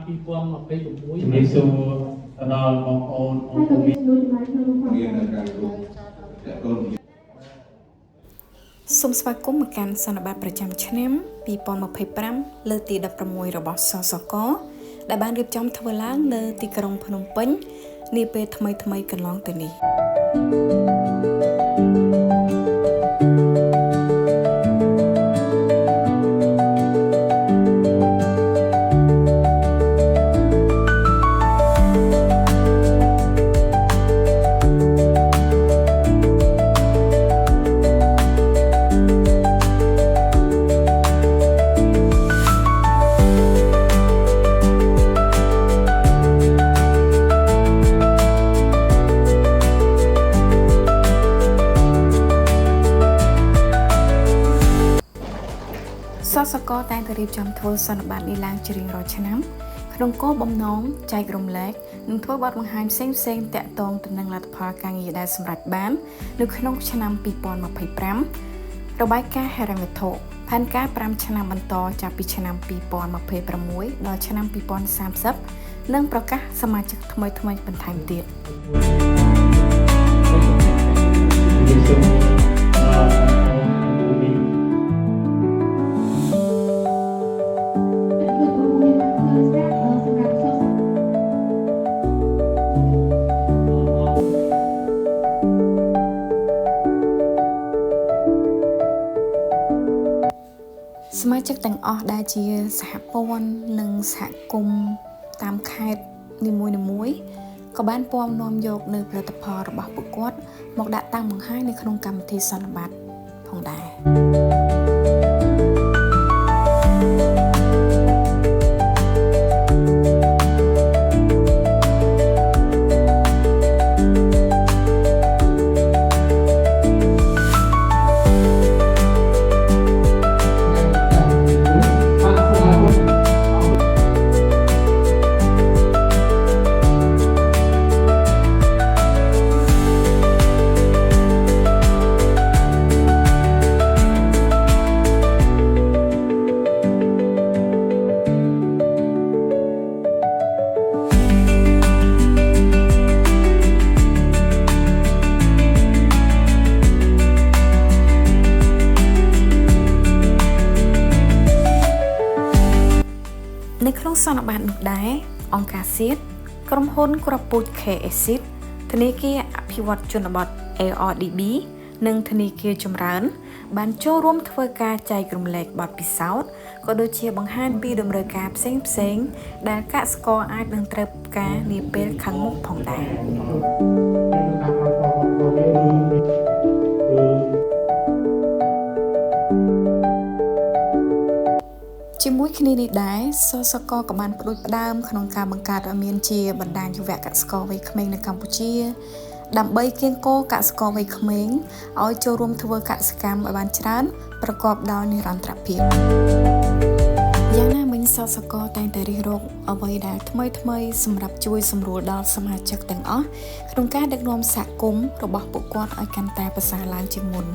ពី2026ជំរាបសួរដល់បងប្អូនអង្គមានការរួមតកូនសូមស្វាគមន៍មកកាន់សន្និបាតប្រចាំឆ្នាំ2025លើទី16របស់សសកដែលបានរៀបចំធ្វើឡើងនៅទីក្រុងភ្នំពេញនាពេលថ្មីៗកន្លងទៅនេះសសកតែងតែរៀបចំធ្វើសន្និបាតនេះឡើងជារៀងរាល់ឆ្នាំក្នុងគោលបំណងចែករំលែកនិងធ្វើបទបង្ហាញផ្សេងៗតាក់ទងទៅនឹងលទ្ធផលការងារដែលសម្រេចបាននៅក្នុងឆ្នាំ2025របាយការណ៍ហិរញ្ញវត្ថុផែនការ5ឆ្នាំបន្តចាប់ពីឆ្នាំ2026ដល់ឆ្នាំ2030និងប្រកាសសមាជិកថ្មីៗបន្ថែមទៀតសមាជិកទាំងអស់ដែលជាសហព័ន្ធនិងសហគមន៍តាមខេត្តនីមួយៗក៏បានពំនាំយកនៅផលិតផលរបស់ពួកគាត់មកដាក់តាំងបង្ហាញនៅក្នុងកម្មវិធីសន្និបាតផងដែរនៅក្នុងសន្និបាតនោះដែរអង្គការជាតិក្រុមហ៊ុនគ្រាប់ពូជ KSIT ធនាគារអភិវឌ្ឍជនបទ ARDB និងធនាគារចម្រើនបានចូលរួមធ្វើការចែករំលែកបទពិសោធន៍ក៏ដូចជាបង្ហាញពីតម្រូវការផ្សេងៗដែលកសិករអាចនឹងត្រូវការនាពេលខាងមុខផងដែរជាមួយគ្នានេះដែរសសកក៏បានផ្ដួចផ្ដើមក្នុងការបង្កើតឲ្យមានជាបណ្ដាញយុវកសិករវ័យក្មេងនៅកម្ពុជាដើម្បីគៀងគរកសិករវ័យក្មេងឲ្យចូលរួមធ្វើកសិកម្មឲ្យបានច្រើនប្រកបដោយនិរន្តរភាពយ៉ាងណាមិញសសកតែងតែរិះរកអ្វីដែលថ្មីៗសម្រាប់ជួយសម្រួលដល់សមាជិកទាំងអស់ក្នុងការដឹកនាំសហគមន៍របស់ពួកគាត់ឲ្យកាន់តែប្រសើរឡើងជាងមុន